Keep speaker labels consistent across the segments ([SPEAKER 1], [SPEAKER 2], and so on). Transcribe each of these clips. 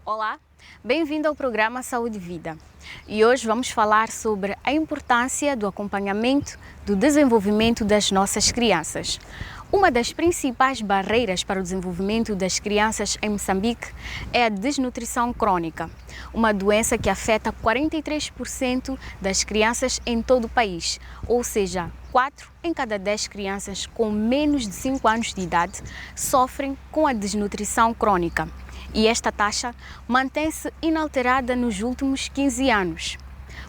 [SPEAKER 1] Olá, bem-vindo ao programa Saúde e Vida. E hoje vamos falar sobre a importância do acompanhamento do desenvolvimento das nossas crianças. Uma das principais barreiras para o desenvolvimento das crianças em Moçambique é a desnutrição crônica, uma doença que afeta 43% das crianças em todo o país, ou seja, 4 em cada 10 crianças com menos de 5 anos de idade sofrem com a desnutrição crônica. E esta taxa mantém-se inalterada nos últimos 15 anos.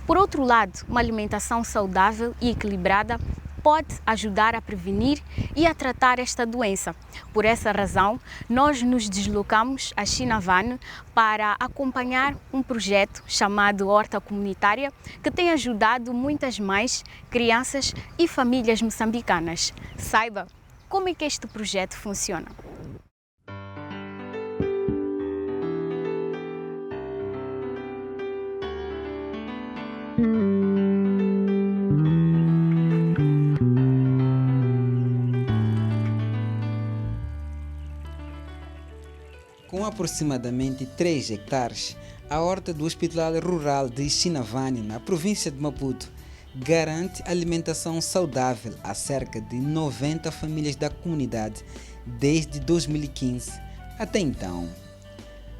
[SPEAKER 1] Por outro lado, uma alimentação saudável e equilibrada pode ajudar a prevenir e a tratar esta doença. Por essa razão, nós nos deslocamos a Chinavane para acompanhar um projeto chamado Horta Comunitária, que tem ajudado muitas mães, crianças e famílias moçambicanas. Saiba como é que este projeto funciona.
[SPEAKER 2] Com aproximadamente 3 hectares, a horta do Hospital Rural de Chinavane, na província de Maputo, garante alimentação saudável a cerca de 90 famílias da comunidade desde 2015 até então.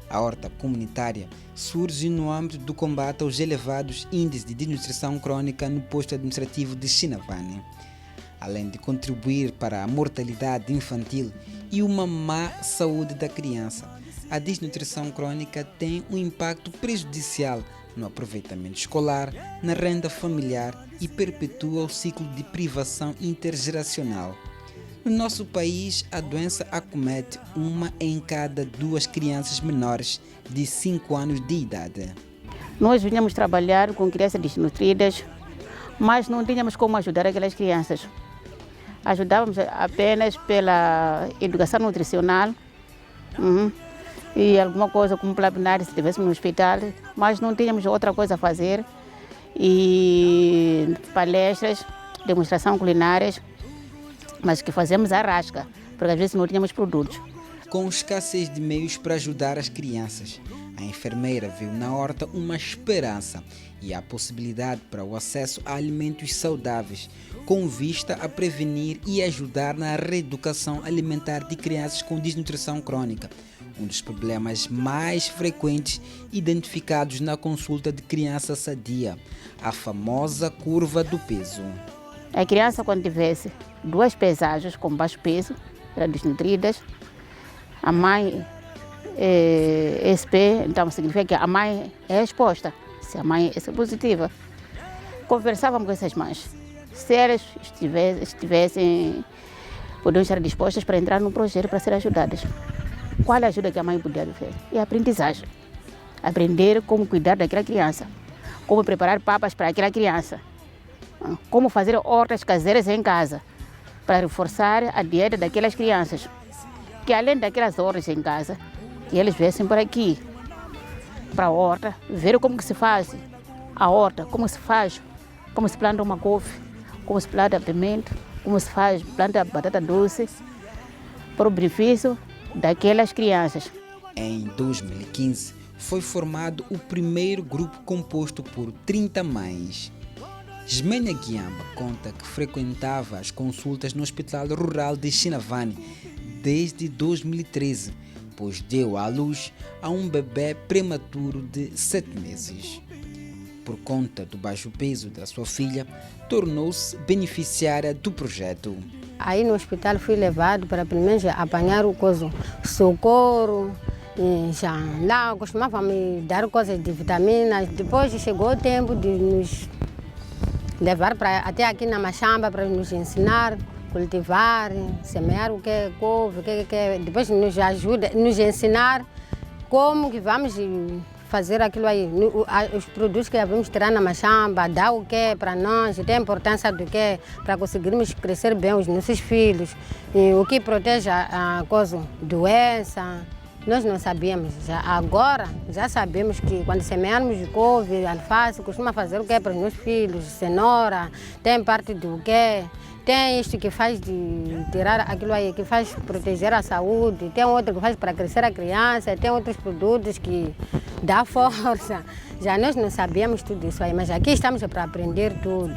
[SPEAKER 2] A horta comunitária surge no âmbito do combate aos elevados índices de desnutrição crônica no posto administrativo de Chinavane, além de contribuir para a mortalidade infantil e uma má saúde da criança. A desnutrição crônica tem um impacto prejudicial no aproveitamento escolar, na renda familiar e perpetua o ciclo de privação intergeracional. No nosso país, a doença acomete 1 em cada 2 crianças menores de 5 anos de idade.
[SPEAKER 3] Nós vinhamos trabalhar com crianças desnutridas, mas não tínhamos como ajudar aquelas crianças. Ajudávamos apenas pela educação nutricional e alguma coisa como plabinar se estivéssemos no hospital, mas não tínhamos outra coisa a fazer. E palestras, demonstração culinárias, mas que fazemos à rasca, porque às vezes não tínhamos produtos.
[SPEAKER 2] Com escassez de meios para ajudar as crianças, a enfermeira viu na horta uma esperança e a possibilidade para o acesso a alimentos saudáveis, com vista a prevenir e ajudar na reeducação alimentar de crianças com desnutrição crônica, um dos problemas mais frequentes identificados na consulta de criança sadia, a famosa curva do peso.
[SPEAKER 3] A criança, quando tivesse 2 pesagens com baixo peso, eram desnutridas, a mãe é SP, então significa que a mãe é exposta. Se a mãe é positiva, conversávamos com essas mães. Se elas podiam estar dispostas para entrar no projeto para ser ajudadas. Qual a ajuda que a mãe podia fazer? É a aprendizagem. Aprender como cuidar daquela criança, como preparar papas para aquela criança, como fazer hortas caseiras em casa, para reforçar a dieta daquelas crianças. Que além daquelas hortas em casa, que eles viessem por aqui, para a horta, ver como que se faz a horta, como se faz, como se planta uma couve, como se planta pimenta, como se faz, planta batata doce, para o benefício daquelas crianças.
[SPEAKER 2] Em 2015, foi formado o primeiro grupo composto por 30 mães. Ismênia Guiamba conta que frequentava as consultas no Hospital Rural de Chinavane desde 2013, pois deu à luz a um bebê prematuro de 7 meses. Por conta do baixo peso da sua filha, tornou-se beneficiária do projeto.
[SPEAKER 4] Aí no hospital fui levado para pelo menos apanhar o socorro. E já lá costumava me dar coisas de vitaminas. Depois chegou o tempo de nos levar até aqui na Machamba para nos ensinar, cultivar, semear o que é couve, depois nos ajuda, nos ensinar como que vamos fazer aquilo aí, os produtos que vamos tirar na Machamba, dar o que para nós, tem a importância do que para conseguirmos crescer bem os nossos filhos, e o que protege a doença, nós não sabíamos. Agora já sabemos que quando semearmos couve, alface, costuma fazer o quê para os meus filhos? Cenoura, tem parte do quê? Tem isto que faz de tirar aquilo aí, que faz proteger a saúde, tem outro que faz para crescer a criança, tem outros produtos que dá força. Já nós não sabíamos tudo isso aí, mas aqui estamos para aprender tudo.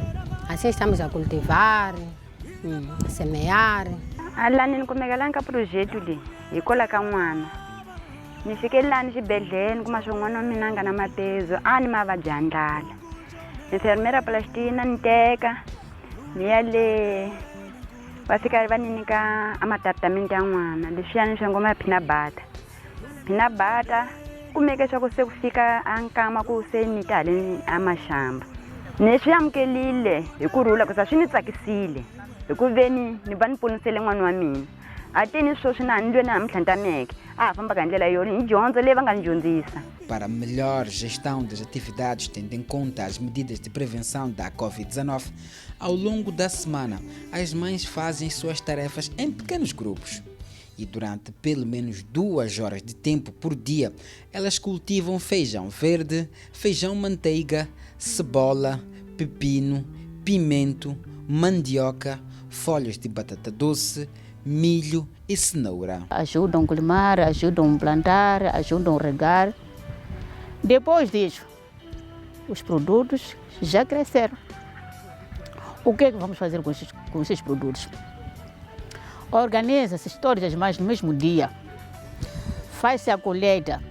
[SPEAKER 4] Assim estamos a cultivar, a semear.
[SPEAKER 5] Lá ni kumeka lá nka projeto li hikola ka n'wana ni fike la ni xibedhlele kuma swo n'wana wa mina nga na matezo a ni mavabyi ya ndlala enfermera Palestina ni teka ni ya le va fika va ni nyika amatratamenti ya n'wana leswiyani swi ngoma ya peanut butter kumeke swa ku se ku fika a nkama ku se ni ta haleni amaxamba ni swi amukelile hi kurhula ku sa swi ni tsakisile hi ku veni ni va ni ponisele n'wana wa mina a teni swo swi na ni lwe na mihlantameke a fambaka hi ndlela yona hi dyondzo leyi va nga ni dyondzisa.
[SPEAKER 2] Para melhor gestão das atividades, tendo em conta as medidas de prevenção da Covid-19, ao longo da semana, as mães fazem suas tarefas em pequenos grupos. E durante pelo menos 2 horas de tempo por dia, elas cultivam feijão verde, feijão manteiga, cebola, pepino, pimento, mandioca, folhas de batata doce, milho e cenoura.
[SPEAKER 3] Ajudam a colher, ajudam a plantar, ajudam a regar. Depois disso, os produtos já cresceram. O que é que vamos fazer com esses produtos? Organiza-se todas as mães no mesmo dia. Faz-se a colheita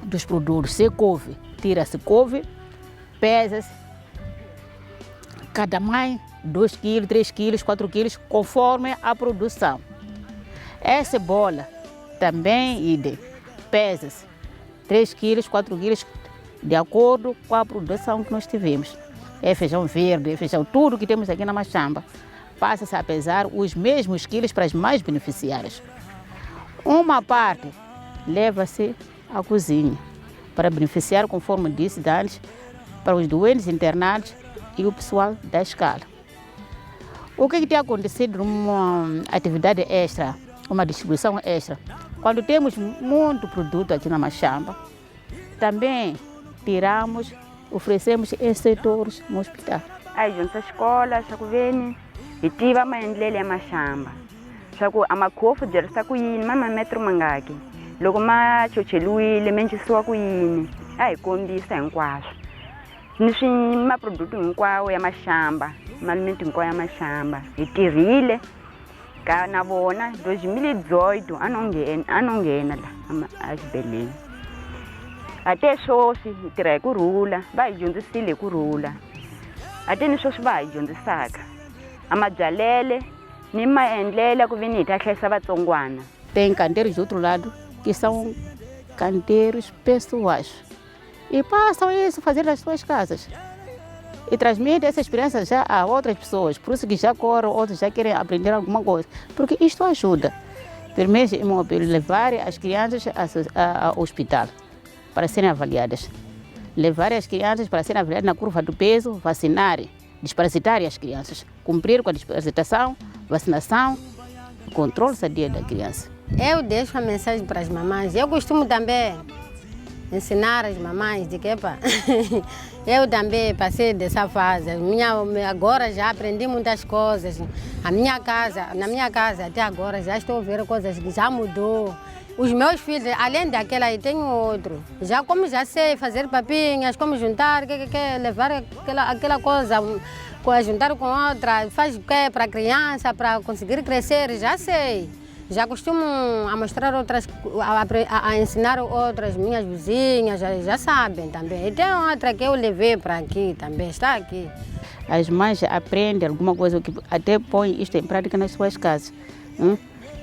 [SPEAKER 3] dos produtos. Se couve, tira-se couve, pesa-se. Cada mãe, 2 quilos, 3 quilos, 4 quilos, conforme a produção. Essa cebola também idem. Pesa-se 3 quilos, 4 quilos, de acordo com a produção que nós tivemos. É feijão verde, é feijão, tudo que temos aqui na Machamba. Passa-se a pesar os mesmos quilos para as mais beneficiárias. Uma parte leva-se à cozinha para beneficiar, conforme disse antes, para os doentes internados e o pessoal da escala. O que tem acontecido numa atividade extra, uma distribuição extra? Quando temos muito produto aqui na Machamba, também tiramos, oferecemos em setores no hospital.
[SPEAKER 5] Aí junto à escola, já que vem, e tive a maendlele ya Machamba. Já que a macofu de está cuindo, mas metro mangaki. Logo mais chocheluile, menchisuwa cuindo. Aí condisa em quase. Nesse ma produto hinkwao ya Machamba, malimento hinkwao ya Machamba. E tirile, ka na vona 2018 anongena la exibedhlele. Até swoswi hi tirha hi kurhula, va hi dyondzisile hi kurhula. Até ni swoswi va hi dyondzisaka. A mabyalele ni maendlele ku veni hi ta hlayisa vatsongwana.
[SPEAKER 3] Tem canteiros do outro lado, que são canteiros pessoais. E passam isso a fazer nas suas casas. E transmitem essa experiência já a outras pessoas. Por isso que já correm, outros já querem aprender alguma coisa. Porque isto ajuda. Permite levar as crianças ao hospital para serem avaliadas. Levar as crianças para serem avaliadas na curva do peso, vacinar, desparasitar as crianças. Cumprir com a desparasitação, vacinação, controle sadio da criança.
[SPEAKER 4] Eu deixo a mensagem para as mamães. Eu costumo também ensinar as mamães de que eu também passei dessa fase. Agora já aprendi muitas coisas. Na minha casa até agora já estou a ver coisas que já mudou. Os meus filhos, além daquela aí, tem outro. Já sei fazer papinhas, como juntar, levar aquela coisa, juntar com outra, faz o quê para a criança, para conseguir crescer, já sei. Já costumo a mostrar outras, a ensinar outras, minhas vizinhas, já sabem também. E tem outra que eu levei para aqui também, está aqui.
[SPEAKER 3] As mães aprendem alguma coisa, que até põem isto em prática nas suas casas.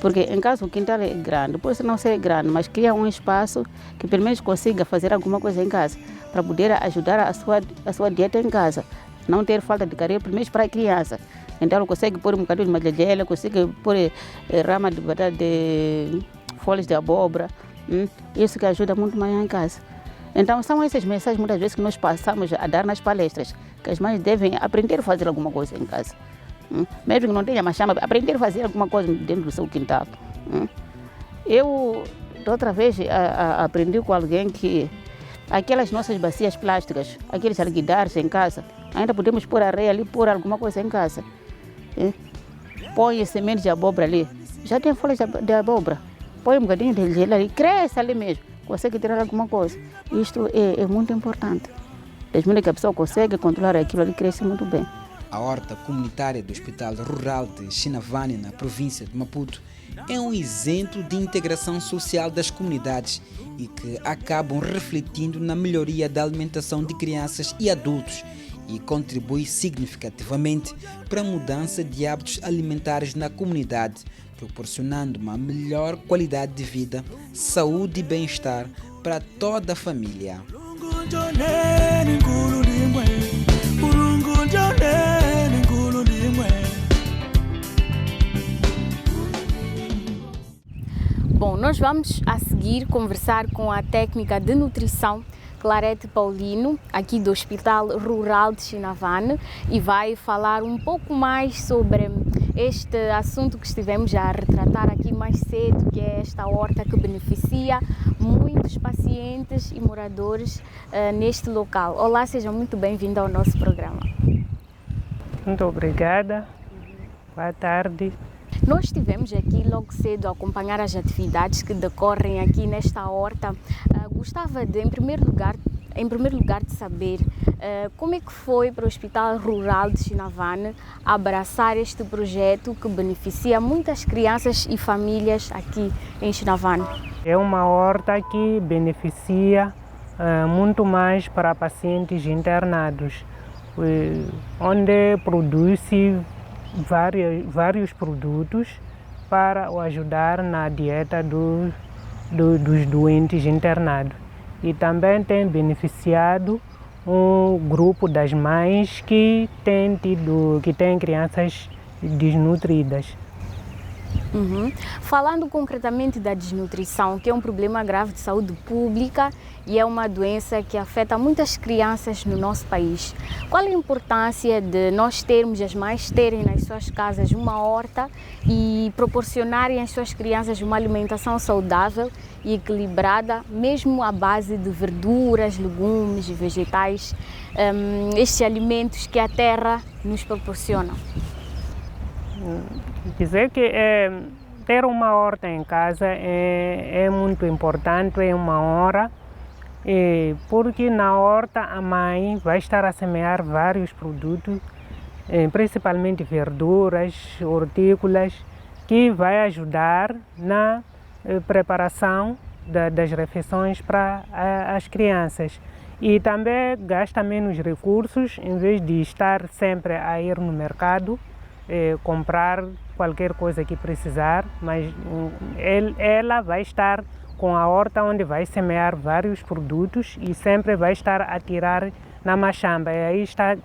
[SPEAKER 3] Porque em casa o quintal é grande, pode não ser grande, mas cria um espaço que pelo menos consiga fazer alguma coisa em casa, para poder ajudar a sua dieta em casa. Não ter falta de carinho, pelo menos para a criança. Então consegue pôr um bocadinho de malhadela, consegue pôr rama de batata, de folhas de abóbora. Isso que ajuda muito mais em casa. Então são essas mensagens muitas vezes que nós passamos a dar nas palestras, que as mães devem aprender a fazer alguma coisa em casa. Mesmo que não tenha Machamba, aprender a fazer alguma coisa dentro do seu quintal. Eu Da outra vez aprendi com alguém que aquelas nossas bacias plásticas, aqueles alguidares em casa, ainda podemos pôr areia ali, pôr alguma coisa em casa. Põe sementes de abóbora ali, já tem folhas de abóbora, põe um bocadinho de gelo ali, cresce ali mesmo, consegue tirar alguma coisa. Isto é muito importante. Desde que a pessoa consegue controlar aquilo ali, cresce muito bem.
[SPEAKER 2] A horta comunitária do Hospital Rural de Chinavane, na província de Maputo, é um exemplo de integração social das comunidades e que acabam refletindo na melhoria da alimentação de crianças e adultos e contribui significativamente para a mudança de hábitos alimentares na comunidade, proporcionando uma melhor qualidade de vida, saúde e bem-estar para toda a família.
[SPEAKER 1] Bom, nós vamos a seguir conversar com a técnica de nutrição Clarete Paulino, aqui do Hospital Rural de Chinavane, e vai falar um pouco mais sobre este assunto que estivemos a retratar aqui mais cedo, que é esta horta que beneficia muitos pacientes e moradores neste local. Olá, seja muito bem-vindo ao nosso programa.
[SPEAKER 6] Muito obrigada. Boa tarde.
[SPEAKER 1] Nós estivemos aqui logo cedo a acompanhar as atividades que decorrem aqui nesta horta. Gostava de, em primeiro lugar, de saber como é que foi para o Hospital Rural de Chinavane abraçar este projeto que beneficia muitas crianças e famílias aqui em Chinavane.
[SPEAKER 6] É uma horta que beneficia muito mais para pacientes internados, onde produz-se vários produtos para o ajudar na dieta dos doentes internados. E também tem beneficiado um grupo das mães que tem crianças desnutridas.
[SPEAKER 1] Falando concretamente da desnutrição, que é um problema grave de saúde pública e é uma doença que afeta muitas crianças no nosso país. Qual a importância de nós as mães terem nas suas casas uma horta e proporcionarem às suas crianças uma alimentação saudável e equilibrada, mesmo à base de verduras, legumes e vegetais, estes alimentos que a terra nos proporciona?
[SPEAKER 6] Dizer que ter uma horta em casa é muito importante, é uma honra, porque na horta a mãe vai estar a semear vários produtos, principalmente verduras, hortícolas, que vai ajudar na preparação das refeições para as crianças. E também gasta menos recursos, em vez de estar sempre a ir no mercado, comprar qualquer coisa que precisar, mas ela vai estar com a horta onde vai semear vários produtos e sempre vai estar a tirar na machamba. E aí está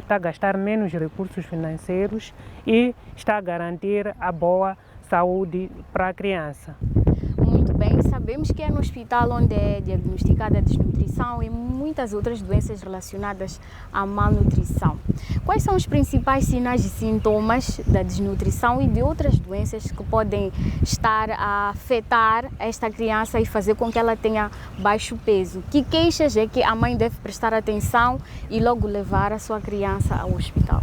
[SPEAKER 6] a gastar menos recursos financeiros e está a garantir a boa saúde para a criança.
[SPEAKER 1] Muito bem, sabemos que é no hospital onde é diagnosticada a desnutrição e muitas outras doenças relacionadas à malnutrição. Quais são os principais sinais e sintomas da desnutrição e de outras doenças que podem estar a afetar esta criança e fazer com que ela tenha baixo peso? Que queixas é que a mãe deve prestar atenção e logo levar a sua criança ao hospital?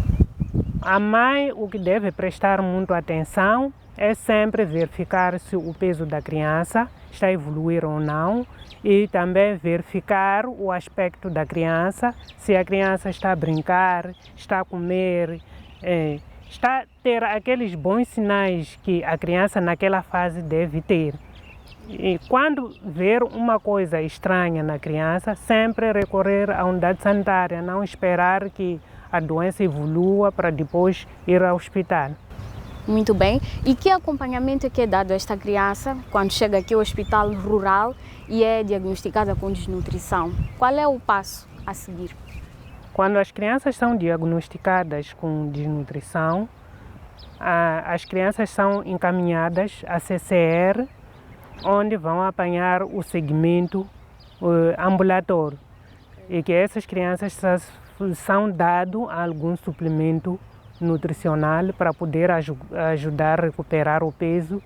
[SPEAKER 6] A mãe, o que deve prestar muito atenção é sempre verificar se o peso da criança está a evoluir ou não e também verificar o aspecto da criança, se a criança está a brincar, está a comer, está a ter aqueles bons sinais que a criança naquela fase deve ter. E quando ver uma coisa estranha na criança, sempre recorrer à unidade sanitária, não esperar que a doença evolua para depois ir ao hospital.
[SPEAKER 1] Muito bem. E que acompanhamento é que é dado a esta criança quando chega aqui ao hospital rural e é diagnosticada com desnutrição? Qual é o passo a seguir?
[SPEAKER 6] Quando as crianças são diagnosticadas com desnutrição, as crianças são encaminhadas a CCR, onde vão apanhar o segmento ambulatório. E que essas crianças são dados algum suplemento nutricional para poder ajudar a recuperar o peso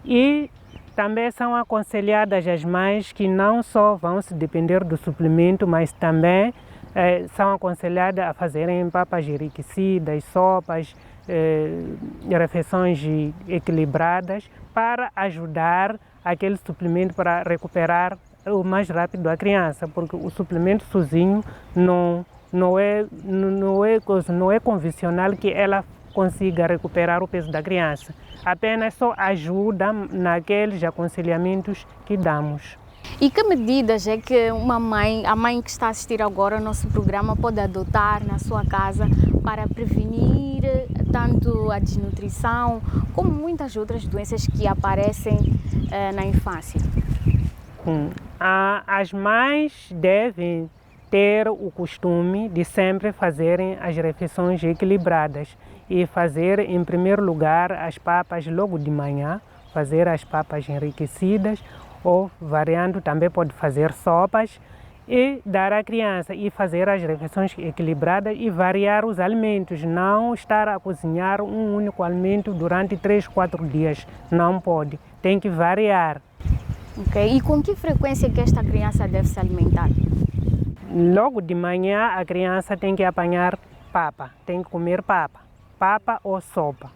[SPEAKER 6] e também são aconselhadas as mães que não só vão se depender do suplemento, mas também são aconselhadas a fazerem papas enriquecidas, sopas, refeições equilibradas para ajudar aquele suplemento para recuperar o mais rápido a criança, porque o suplemento sozinho não é convencional que ela consiga recuperar o peso da criança. Apenas só ajuda naqueles aconselhamentos que damos.
[SPEAKER 1] E que medidas é que a mãe que está a assistir agora ao nosso programa pode adotar na sua casa para prevenir tanto a desnutrição como muitas outras doenças que aparecem na infância?
[SPEAKER 6] As mães devem ter o costume de sempre fazerem as refeições equilibradas e fazer, em primeiro lugar, as papas logo de manhã, fazer as papas enriquecidas ou, variando, também pode fazer sopas e dar à criança e fazer as refeições equilibradas e variar os alimentos, não estar a cozinhar um único alimento durante 3, 4 dias, não pode, tem que variar.
[SPEAKER 1] Okay. E com que frequência que esta criança deve se alimentar?
[SPEAKER 6] Logo de manhã a criança tem que apanhar papa, tem que comer papa ou sopa.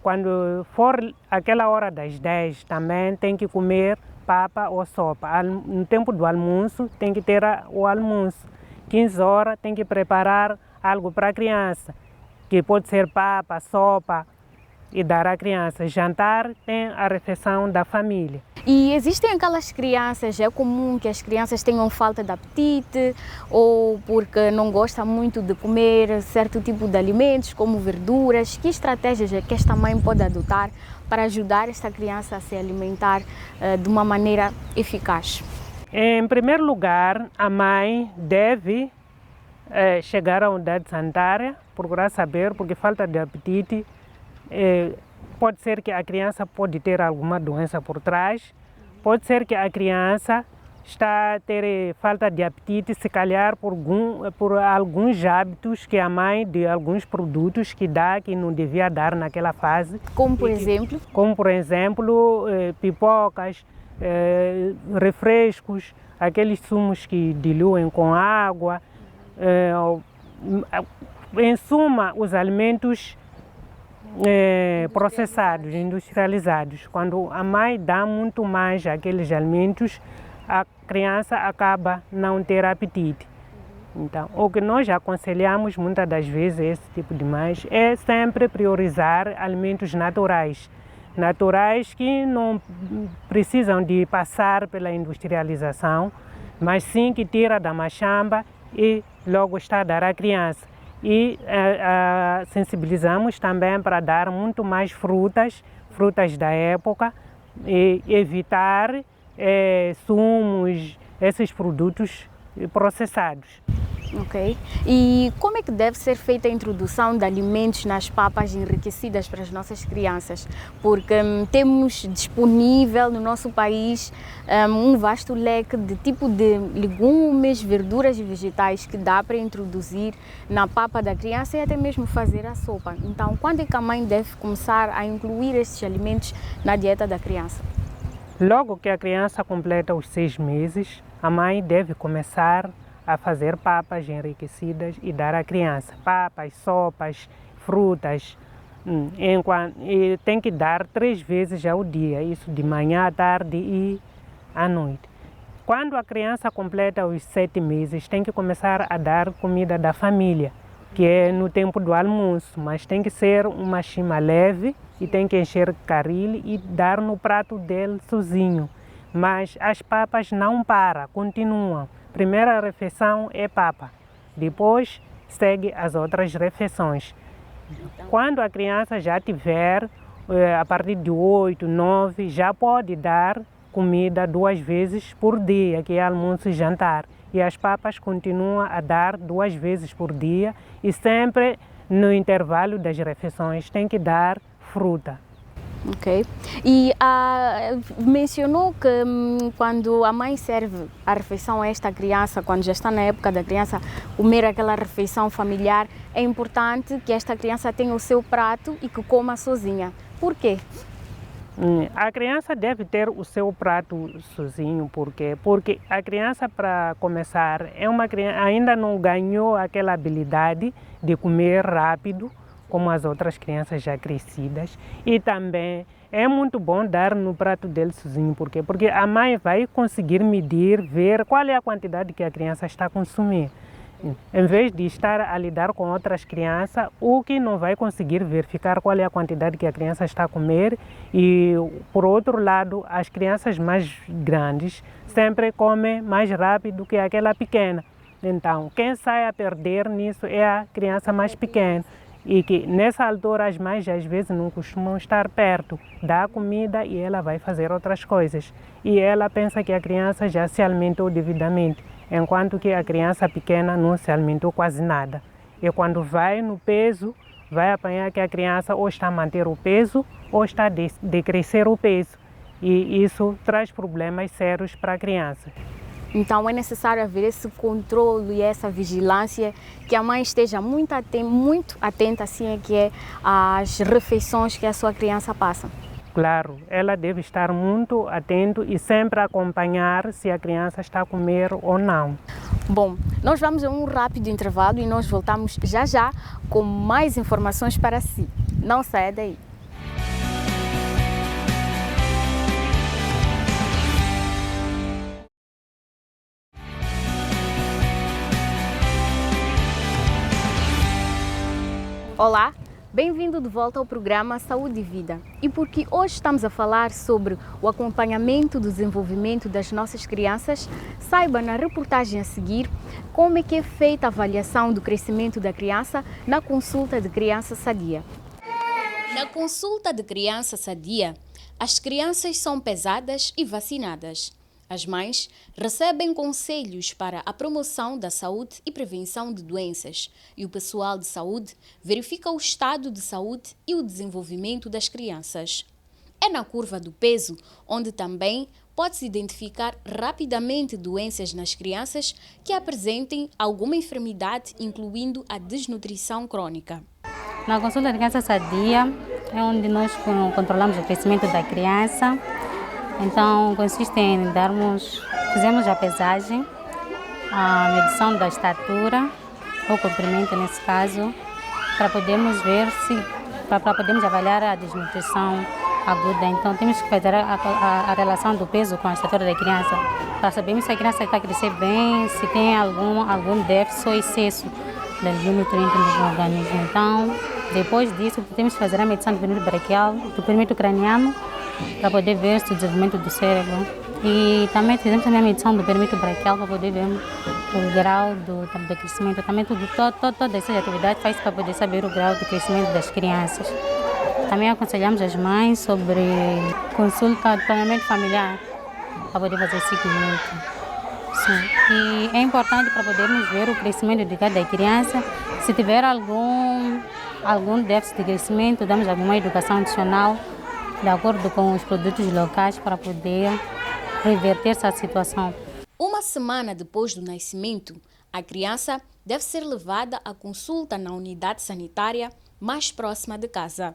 [SPEAKER 6] Quando for aquela hora das 10 também tem que comer papa ou sopa. No tempo do almoço tem que ter o almoço. 15 horas tem que preparar algo para a criança, que pode ser papa, sopa, e dar à criança. Jantar tem a refeição da família.
[SPEAKER 1] E existem aquelas crianças, é comum que as crianças tenham falta de apetite ou porque não gostam muito de comer certo tipo de alimentos, como verduras. Que estratégias é que esta mãe pode adotar para ajudar esta criança a se alimentar de uma maneira eficaz?
[SPEAKER 6] Em primeiro lugar, a mãe deve chegar à unidade sanitária, procurar saber, porque falta de apetite pode ser que a criança pode ter alguma doença por trás, pode ser que a criança está a ter falta de apetite, se calhar por alguns hábitos que a mãe de alguns produtos que dá, que não devia dar naquela fase.
[SPEAKER 1] Como por exemplo?
[SPEAKER 6] Como por exemplo, pipocas, refrescos, aqueles sumos que diluem com água, em suma, os alimentos processados, industrializados. Quando a mãe dá muito mais aqueles alimentos, a criança acaba não ter apetite. Então, o que nós aconselhamos muitas das vezes esse tipo de mães é sempre priorizar alimentos naturais. Naturais que não precisam de passar pela industrialização, mas sim que tira da machamba e logo está a dar à criança. E sensibilizamos também para dar muito mais frutas da época e evitar sumos, esses produtos processados.
[SPEAKER 1] Ok. E como é que deve ser feita a introdução de alimentos nas papas enriquecidas para as nossas crianças? Porque temos disponível no nosso país um vasto leque de tipo de legumes, verduras e vegetais que dá para introduzir na papa da criança e até mesmo fazer a sopa. Então, quando é que a mãe deve começar a incluir esses alimentos na dieta da criança?
[SPEAKER 6] Logo que a criança completa os 6 meses, a mãe deve começar a fazer papas enriquecidas e dar à criança. Papas, sopas, frutas. E tem que dar 3 vezes ao dia, isso de manhã, à tarde e à noite. Quando a criança completa os 7 meses, tem que começar a dar comida da família, que é no tempo do almoço, mas tem que ser uma chima leve e tem que encher caril e dar no prato dele sozinho. Mas as papas não param, continuam. Primeira refeição é papa, depois segue as outras refeições. Quando a criança já tiver, a partir de 8, 9, já pode dar comida 2 vezes por dia, que é almoço e jantar. E as papas continuam a dar 2 vezes por dia e sempre no intervalo das refeições tem que dar fruta.
[SPEAKER 1] Ok. E mencionou que quando a mãe serve a refeição a esta criança, quando já está na época da criança comer aquela refeição familiar, é importante que esta criança tenha o seu prato e que coma sozinha. Por quê?
[SPEAKER 6] A criança deve ter o seu prato sozinho, porque a criança, para começar, é uma criança, ainda não ganhou aquela habilidade de comer rápido, como as outras crianças já crescidas. E também é muito bom dar no prato dele sozinho, porque a mãe vai conseguir medir, ver qual é a quantidade que a criança está a consumir. Em vez de estar a lidar com outras crianças, o que não vai conseguir verificar qual é a quantidade que a criança está a comer. E, por outro lado, as crianças mais grandes sempre comem mais rápido que aquela pequena. Então, quem sai a perder nisso é a criança mais pequena. E que nessa altura as mães às vezes não costumam estar perto, dá comida e ela vai fazer outras coisas. E ela pensa que a criança já se alimentou devidamente, enquanto que a criança pequena não se alimentou quase nada. E quando vai no peso, vai apanhar que a criança ou está a manter o peso ou está a decrescer o peso. E isso traz problemas sérios para a criança.
[SPEAKER 1] Então é necessário haver esse controle e essa vigilância, que a mãe esteja muito atenta assim, que é às refeições que a sua criança passa.
[SPEAKER 6] Claro, ela deve estar muito atenta e sempre acompanhar se a criança está a comer ou não.
[SPEAKER 1] Bom, nós vamos a um rápido intervalo e nós voltamos já já com mais informações para si. Não saia daí. Olá, bem-vindo de volta ao programa Saúde e Vida. E porque hoje estamos a falar sobre o acompanhamento do desenvolvimento das nossas crianças, saiba na reportagem a seguir como é que é feita a avaliação do crescimento da criança na consulta de criança sadia. Na consulta de criança sadia, as crianças são pesadas e vacinadas. As mães recebem conselhos para a promoção da saúde e prevenção de doenças, e o pessoal de saúde verifica o estado de saúde e o desenvolvimento das crianças. É na curva do peso onde também pode-se identificar rapidamente doenças nas crianças que apresentem alguma enfermidade, incluindo a desnutrição crônica.
[SPEAKER 7] Na consulta de criança sadia é onde nós controlamos o crescimento da criança. Então, consiste em fazemos a pesagem, a medição da estatura, ou comprimento nesse caso, para podermos ver para podermos avaliar a desnutrição aguda. Então, temos que fazer a relação do peso com a estatura da criança, para sabermos se a criança está a crescer bem, se tem algum déficit ou excesso de nutrientes no organismo. Então, depois disso, temos que fazer a medição do perímetro braquial, do perímetro craniano, para poder ver o desenvolvimento do cérebro. E também fizemos a medição do perímetro braquial para poder ver o grau do crescimento. Também todas essas atividades faz para poder saber o grau de crescimento das crianças. Também aconselhamos as mães sobre consulta de planeamento familiar para poder fazer seguimento. Sim. E é importante para podermos ver o crescimento de cada criança. Se tiver algum déficit de crescimento, damos alguma educação adicional de acordo com os produtos locais para poder reverter essa situação.
[SPEAKER 1] Uma semana depois do nascimento, a criança deve ser levada à consulta na unidade sanitária mais próxima de casa.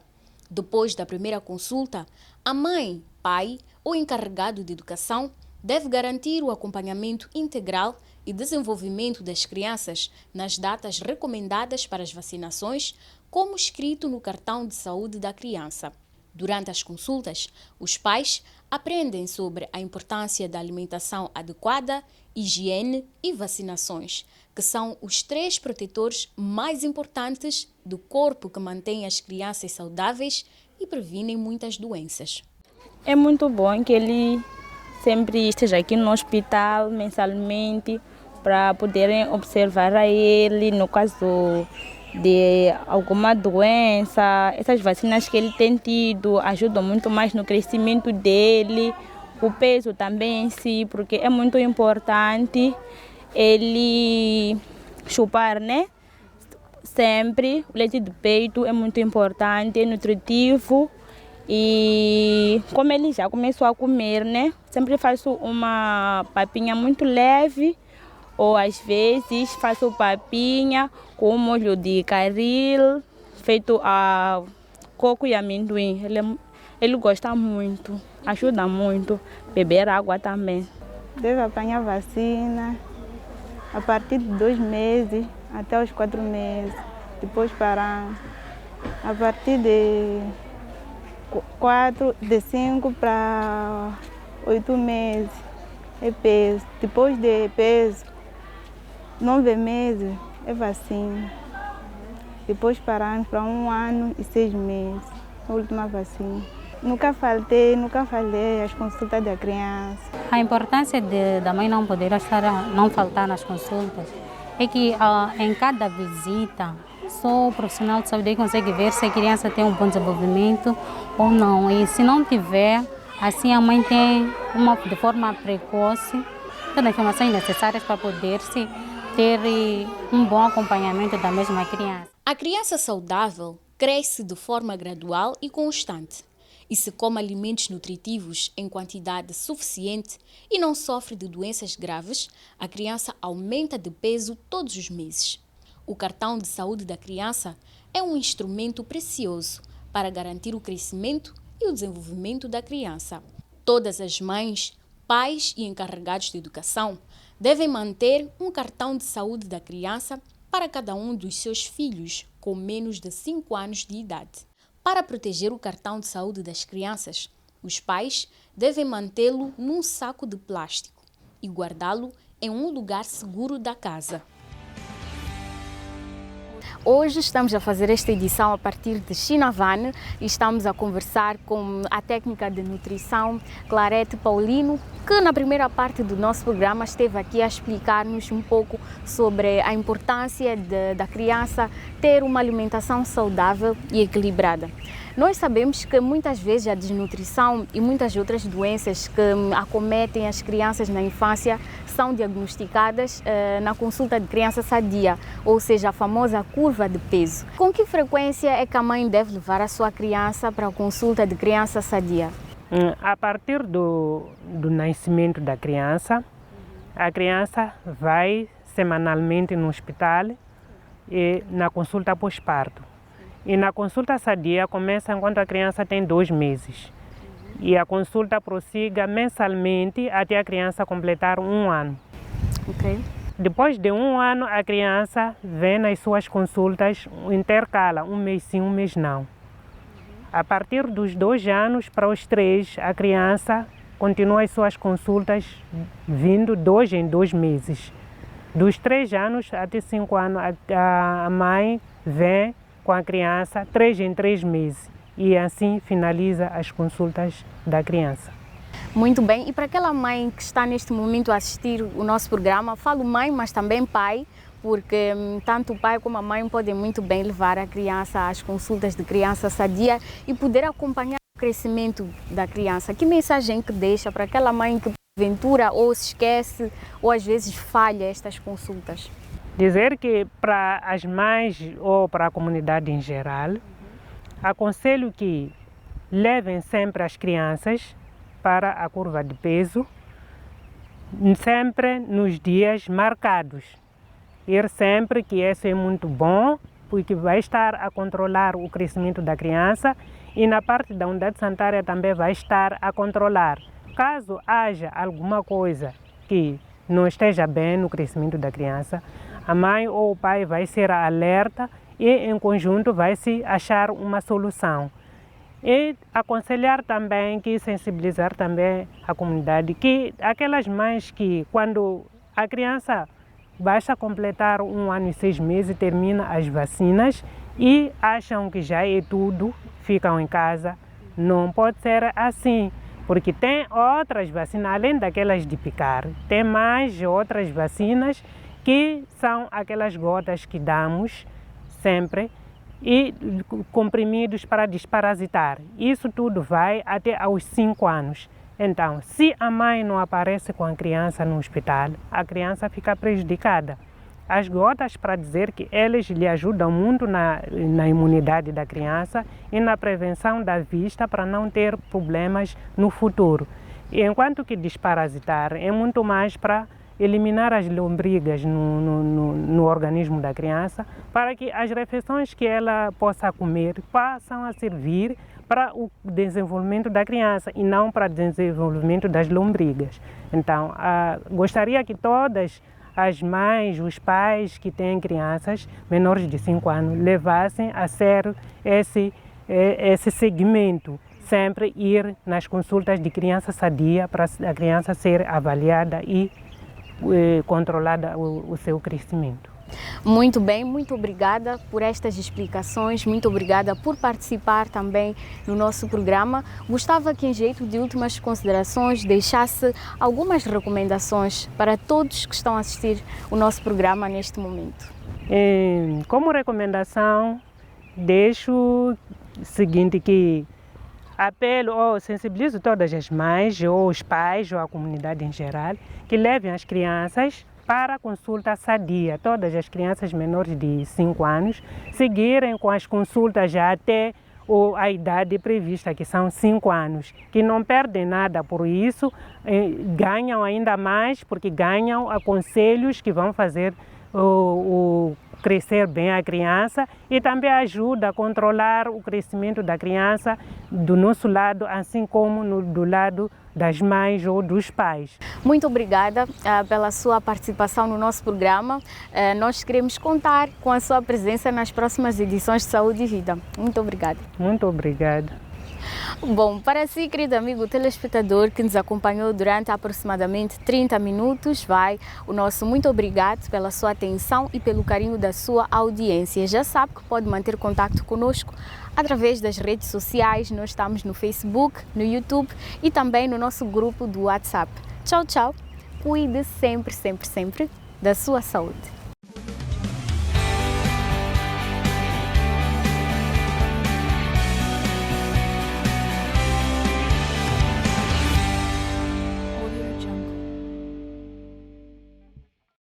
[SPEAKER 1] Depois da primeira consulta, a mãe, pai ou encarregado de educação deve garantir o acompanhamento integral e desenvolvimento das crianças nas datas recomendadas para as vacinações, como escrito no cartão de saúde da criança. Durante as consultas, os pais aprendem sobre a importância da alimentação adequada, higiene e vacinações, que são os 3 protetores mais importantes do corpo que mantêm as crianças saudáveis e previnem muitas doenças.
[SPEAKER 8] É muito bom que ele sempre esteja aqui no hospital mensalmente para poderem observar a ele no caso de alguma doença. Essas vacinas que ele tem tido ajudam muito mais no crescimento dele, o peso também em si, porque é muito importante ele chupar, né? Sempre. O leite de peito é muito importante, é nutritivo. E como ele já começou a comer, né? Sempre faço uma papinha muito leve, ou às vezes faço papinha com molho de caril, feito a coco e amendoim. Ele ele gosta muito, ajuda muito, beber água também. Deve apanhar vacina a partir de 2 meses até os 4 meses, depois parar. A partir de 5 para 8 meses é peso. Depois de peso, 9 meses é vacina. Depois paramos para 1 ano e 6 meses, a última vacina. Nunca falhei as consultas da criança.
[SPEAKER 7] A importância da mãe não poder não faltar nas consultas é que em cada visita só o profissional de saúde consegue ver se a criança tem um bom desenvolvimento ou não. E se não tiver, assim a mãe tem de forma precoce todas as informações necessárias para poder-se ter um bom acompanhamento da mesma criança.
[SPEAKER 1] A criança saudável cresce de forma gradual e constante. E se come alimentos nutritivos em quantidade suficiente e não sofre de doenças graves, a criança aumenta de peso todos os meses. O cartão de saúde da criança é um instrumento precioso para garantir o crescimento e o desenvolvimento da criança. Todas as mães, pais e encarregados de educação devem manter um cartão de saúde da criança para cada um dos seus filhos com menos de 5 anos de idade. Para proteger o cartão de saúde das crianças, os pais devem mantê-lo num saco de plástico e guardá-lo em um lugar seguro da casa.
[SPEAKER 9] Hoje estamos a fazer esta edição a partir de Chinavane e estamos a conversar com a técnica de nutrição Clarete Paulino, que na primeira parte do nosso programa esteve aqui a explicar-nos um pouco sobre a importância da criança ter uma alimentação saudável e equilibrada. Nós sabemos que muitas vezes a desnutrição e muitas outras doenças que acometem as crianças na infância são diagnosticadas na consulta de criança sadia, ou seja, a famosa curva de peso. Com que frequência é que a mãe deve levar a sua criança para a consulta de criança sadia?
[SPEAKER 6] A partir do nascimento da criança, a criança vai semanalmente no hospital e na consulta pós-parto. E na consulta sadia começa enquanto a criança tem 2 meses. E a consulta prossiga mensalmente até a criança completar 1 ano.
[SPEAKER 9] Okay.
[SPEAKER 6] Depois de 1 ano, a criança vem nas suas consultas, intercala, 1 mês sim, 1 mês não. A partir dos 2 anos para os 3, a criança continua as suas consultas vindo 2 em 2 meses. Dos 3 anos até 5 anos, a mãe vem com a criança 3 em 3 meses e assim finaliza as consultas da criança.
[SPEAKER 9] Muito bem, e para aquela mãe que está neste momento a assistir o nosso programa, falo mãe, mas também pai, porque tanto o pai como a mãe podem muito bem levar a criança às consultas de criança sadia e poder acompanhar o crescimento da criança. Que mensagem que deixa para aquela mãe que porventura ou se esquece ou às vezes falha estas consultas?
[SPEAKER 6] Dizer que para as mães ou para a comunidade em geral, aconselho que levem sempre as crianças para a curva de peso, sempre nos dias marcados. Ir sempre, que isso é muito bom, porque vai estar a controlar o crescimento da criança e na parte da unidade sanitária também vai estar a controlar. Caso haja alguma coisa que não esteja bem no crescimento da criança, a mãe ou o pai vai ser alerta e em conjunto vai se achar uma solução. E aconselhar também, que sensibilizar também a comunidade, que aquelas mães que quando a criança basta completar 1 ano e 6 meses, termina as vacinas e acham que já é tudo, ficam em casa. Não pode ser assim, porque tem outras vacinas, além daquelas de picar, tem mais outras vacinas que são aquelas gotas que damos sempre e comprimidos para desparasitar. Isso tudo vai até aos 5 anos. Então, se a mãe não aparece com a criança no hospital, a criança fica prejudicada. As gotas, para dizer que elas lhe ajudam muito na imunidade da criança e na prevenção da vista para não ter problemas no futuro. E enquanto que desparasitar é muito mais para eliminar as lombrigas no organismo da criança, para que as refeições que ela possa comer passam a servir para o desenvolvimento da criança e não para o desenvolvimento das lombrigas. Então, gostaria que todas as mães, os pais que têm crianças menores de 5 anos levassem a sério esse segmento, sempre ir nas consultas de criança sadia para a criança ser avaliada e controlada o seu crescimento.
[SPEAKER 1] Muito bem, muito obrigada por estas explicações, muito obrigada por participar também no nosso programa. Gostava que, em jeito de últimas considerações, deixasse algumas recomendações para todos que estão a assistir o nosso programa neste momento.
[SPEAKER 6] Como recomendação, deixo o seguinte, que apelo ou sensibilizo todas as mães, ou os pais, ou a comunidade em geral, que levem as crianças para a consulta sadia. Todas as crianças menores de 5 anos seguirem com as consultas já até a idade prevista, que são 5 anos, que não perdem nada por isso, ganham ainda mais, porque ganham conselhos que vão fazer crescer bem a criança e também ajuda a controlar o crescimento da criança do nosso lado, assim como do lado das mães ou dos pais.
[SPEAKER 1] Muito obrigada pela sua participação no nosso programa. Nós queremos contar com a sua presença nas próximas edições de Saúde e Vida. Muito obrigada.
[SPEAKER 6] Muito obrigada.
[SPEAKER 1] Bom, para si, querido amigo telespectador que nos acompanhou durante aproximadamente 30 minutos, vai o nosso muito obrigado pela sua atenção e pelo carinho da sua audiência. Já sabe que pode manter contato conosco através das redes sociais. Nós estamos no Facebook, no YouTube e também no nosso grupo do WhatsApp. Tchau, tchau. Cuide sempre, sempre, sempre da sua saúde.